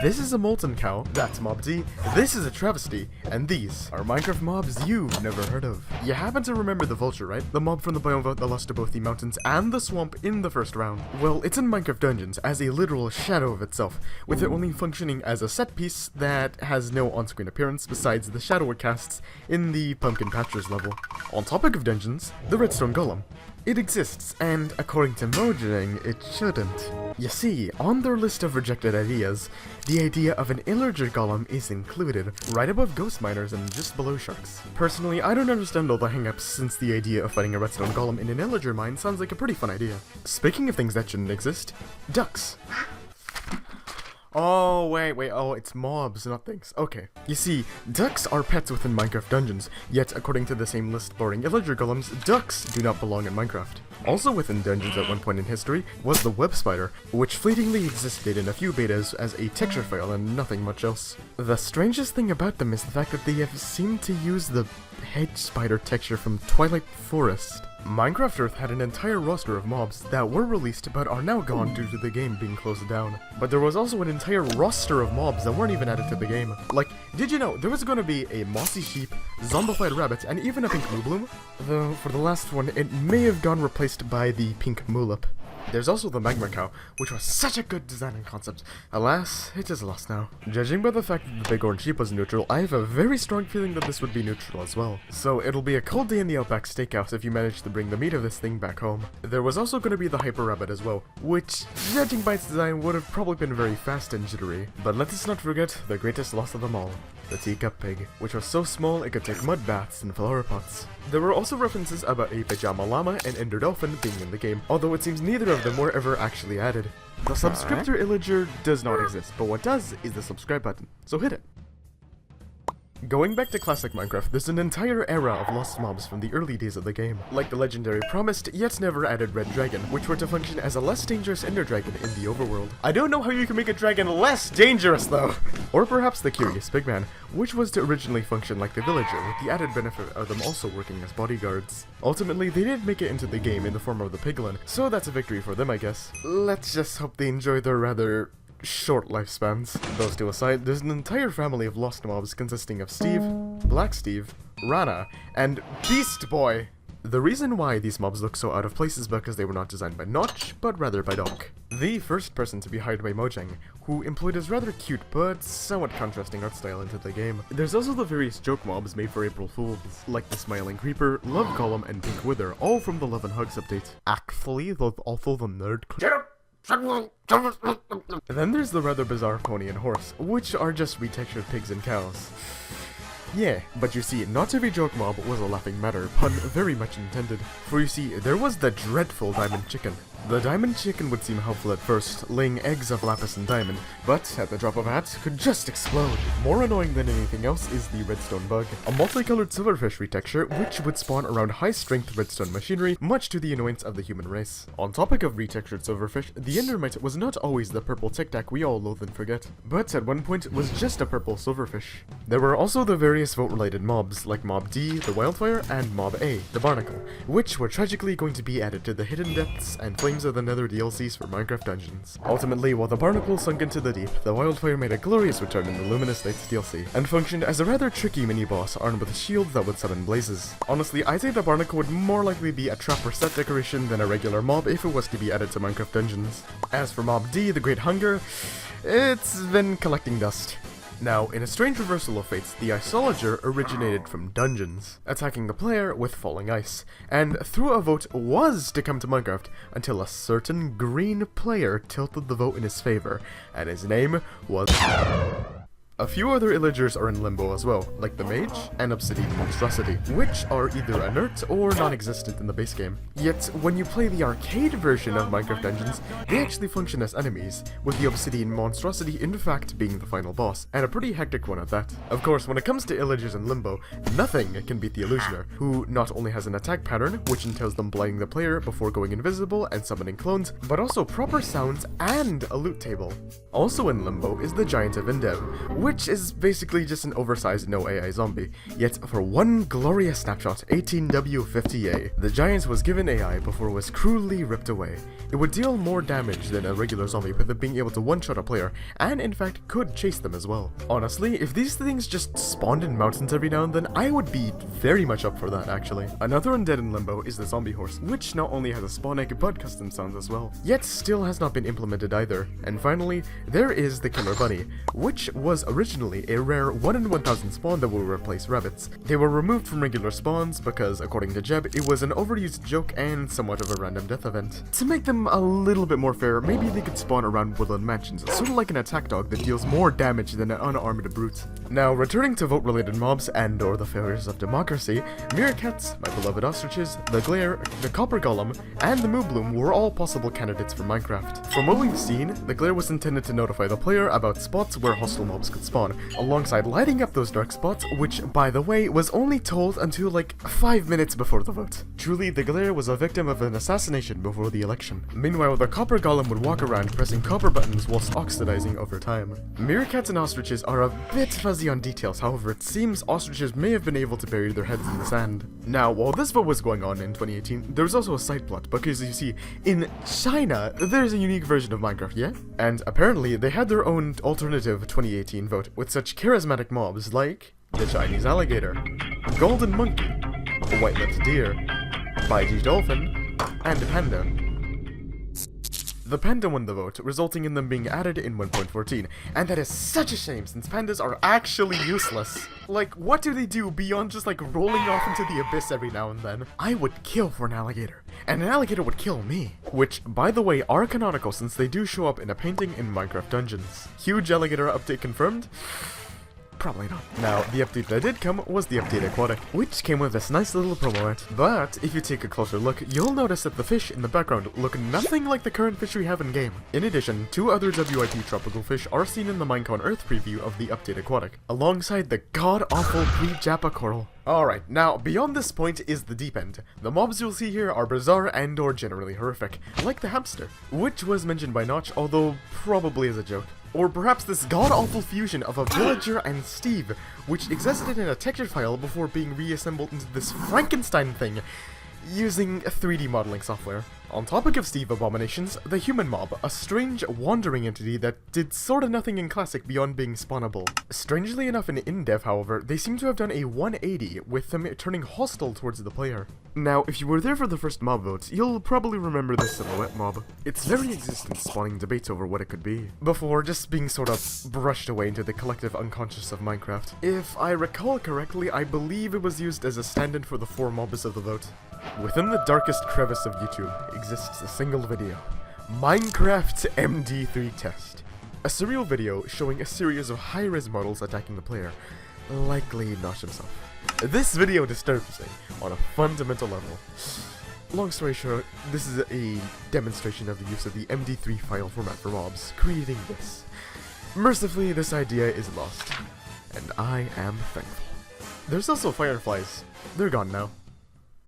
This is a molten cow, that's Mob D, this is a travesty, and these are Minecraft mobs you've never heard of. You happen to remember the vulture, right? The mob from the biome vote that lost to both the mountains and the swamp in the first round. Well, it's in Minecraft Dungeons as a literal shadow of itself, with it only functioning as a set piece that has no on-screen appearance besides the shadow it casts in the Pumpkin Patchers level. On topic of dungeons, the redstone golem. It exists, and according to Mojang, it shouldn't. You see, on their list of rejected ideas, the idea of an Illager golem is included, right above ghost miners and just below sharks. Personally, I don't understand all the hangups since the idea of fighting a redstone golem in an Illager mine sounds like a pretty fun idea. Speaking of things that shouldn't exist, ducks. Oh, wait, oh, it's mobs, not things. Okay. You see, ducks are pets within Minecraft Dungeons, yet according to the same list barring Illager golems, ducks do not belong in Minecraft. Also within Dungeons at one point in history was the web spider, which fleetingly existed in a few betas as a texture file and nothing much else. The strangest thing about them is the fact that they have seemed to use the hedge spider texture from Twilight Forest. Minecraft Earth had an entire roster of mobs that were released but are now gone due to the game being closed down. But there was also an entire roster of mobs that weren't even added to the game. Like, did you know there was going to be a mossy sheep, zombified rabbit, and even a pink moobloom? Though for the last one, it may have gone replaced by the pink moolip. There's also the magma cow, which was such a good design and concept. Alas, it is lost now. Judging by the fact that the big orange sheep was neutral, I have a very strong feeling that this would be neutral as well. So it'll be a cold day in the Outback Steakhouse if you manage to bring the meat of this thing back home. There was also going to be the hyper rabbit as well, which, judging by its design, would have probably been very fast and jittery. But let us not forget the greatest loss of them all. The teacup pig, which was so small it could take mud baths in flower pots. There were also references about a pajama llama and ender dolphin being in the game, although it seems neither of them were ever actually added. The subscriptor Illager does not exist, but what does is the subscribe button, so hit it. Going back to classic Minecraft, there's an entire era of lost mobs from the early days of the game, like the legendary promised yet never added red dragon, which were to function as a less dangerous ender dragon in the overworld. I don't know how you can make a dragon less dangerous though! Or perhaps the curious pigman, which was to originally function like the villager, with the added benefit of them also working as bodyguards. Ultimately, they did make it into the game in the form of the piglin, so that's a victory for them I guess. Let's just hope they enjoy their rather short lifespans. Those two aside, there's an entire family of lost mobs consisting of Steve, Black Steve, Rana, and Beast Boy. The reason why these mobs look so out of place is because they were not designed by Notch, but rather by Doc, the first person to be hired by Mojang, who employed his rather cute but somewhat contrasting art style into the game. There's also the various joke mobs made for April Fools, like the Smiling Creeper, Love Golem, and Pink Wither, all from the Love and Hugs update. Actually, also the Nerd Then there's the rather bizarre pony and horse, which are just retextured pigs and cows. Yeah, but you see, not every joke mob was a laughing matter, pun very much intended. For you see, there was the dreadful diamond chicken. The diamond chicken would seem helpful at first, laying eggs of lapis and diamond, but at the drop of a hat, could just explode. More annoying than anything else is the redstone bug, a multicolored silverfish retexture which would spawn around high-strength redstone machinery, much to the annoyance of the human race. On topic of retextured silverfish, the endermite was not always the purple tic-tac we all loathe and forget, but at one point was just a purple silverfish. There were also the various vote-related mobs, like Mob D, the Wildfire, and Mob A, the Barnacle, which were tragically going to be added to the Hidden Depths and Flames of the Nether DLCs for Minecraft Dungeons. Ultimately, while the Barnacle sunk into the deep, the Wildfire made a glorious return in the Luminous Nights DLC, and functioned as a rather tricky mini-boss armed with a shield that would summon blazes. Honestly, I'd say the Barnacle would more likely be a trap or set decoration than a regular mob if it was to be added to Minecraft Dungeons. As for Mob D, the Great Hunger, it's been collecting dust. Now, in a strange reversal of fates, the Isolager originated from dungeons, attacking the player with falling ice, and through a vote was to come to Minecraft until a certain green player tilted the vote in his favor, and his name was... A few other Illagers are in limbo as well, like the Mage and Obsidian Monstrosity, which are either inert or non-existent in the base game. Yet, when you play the arcade version of Minecraft Dungeons, they actually function as enemies, with the Obsidian Monstrosity in fact being the final boss, and a pretty hectic one at that. Of course, when it comes to Illagers in limbo, nothing can beat the Illusioner, who not only has an attack pattern, which entails them blinding the player before going invisible and summoning clones, but also proper sounds and a loot table. Also in limbo is the Giant of Endev, which is basically just an oversized no AI zombie. Yet for one glorious snapshot, 18W50A, the Giants was given AI before it was cruelly ripped away. It would deal more damage than a regular zombie, with it being able to one-shot a player, and in fact could chase them as well. Honestly, if these things just spawned in mountains every now and then, I would be very much up for that actually. Another undead in Limbo is the zombie horse, which not only has a spawn egg but custom sounds as well, yet still has not been implemented either. And finally, there is the killer bunny, which was originally a rare 1 in 1000 spawn that will replace rabbits. They were removed from regular spawns because, according to Jeb, it was an overused joke and somewhat of a random death event. To make them a little bit more fair, maybe they could spawn around woodland mansions, sort of like an attack dog that deals more damage than an unarmed brute. Now, returning to vote-related mobs and or the failures of democracy, meerkats, my beloved ostriches, the glare, the copper golem, and the moobloom were all possible candidates for Minecraft. From what we've seen, the glare was intended to notify the player about spots where hostile mobs could spawn, alongside lighting up those dark spots, which, by the way, was only told until like 5 minutes before the vote. Truly, the glare was a victim of an assassination before the election. Meanwhile, the copper golem would walk around pressing copper buttons whilst oxidizing over time. Meerkats and ostriches are a bit fuzzy on details, however it seems ostriches may have been able to bury their heads in the sand. Now, while this vote was going on in 2018, there was also a side plot, because you see, in China, there's a unique version of Minecraft, yeah? And apparently, they had their own alternative 2018 vote, with such charismatic mobs like the Chinese alligator, golden monkey, white-lipped deer, Baiji dolphin, and panda. The panda won the vote, resulting in them being added in 1.14, and that is such a shame since pandas are actually useless. Like, what do they do beyond just like rolling off into the abyss every now and then? I would kill for an alligator, and an alligator would kill me. Which, by the way, are canonical since they do show up in a painting in Minecraft Dungeons. Huge alligator update confirmed? Probably not. Now, the update that did come was the update Aquatic, which came with this nice little promo art. But, if you take a closer look, you'll notice that the fish in the background look nothing like the current fish we have in game. In addition, 2 other WIP tropical fish are seen in the Minecon Earth preview of the update Aquatic, alongside the god-awful pre-Japa coral. Alright, now, beyond this point is the deep end. The mobs you'll see here are bizarre and or generally horrific, like the hamster, which was mentioned by Notch, although probably as a joke. Or perhaps this god-awful fusion of a villager and Steve, which existed in a texture file before being reassembled into this Frankenstein thing, using 3D modeling software. On topic of Steve abominations, the human mob, a strange wandering entity that did sorta nothing in Classic beyond being spawnable. Strangely enough in dev, however, they seem to have done a 180 with them turning hostile towards the player. Now, if you were there for the first mob votes, you'll probably remember this silhouette mob. Its very existence spawning debates over what it could be, before just being sort of brushed away into the collective unconscious of Minecraft. If I recall correctly, I believe it was used as a stand-in for the 4 mobs of the vote. Within the darkest crevice of YouTube exists a single video, Minecraft MD3 Test. A surreal video showing a series of high-res models attacking the player, likely Nosh himself. This video disturbs me on a fundamental level. Long story short, this is a demonstration of the use of the MD3 file format for mobs, creating this. Mercifully, this idea is lost, and I am thankful. There's also fireflies. They're gone now.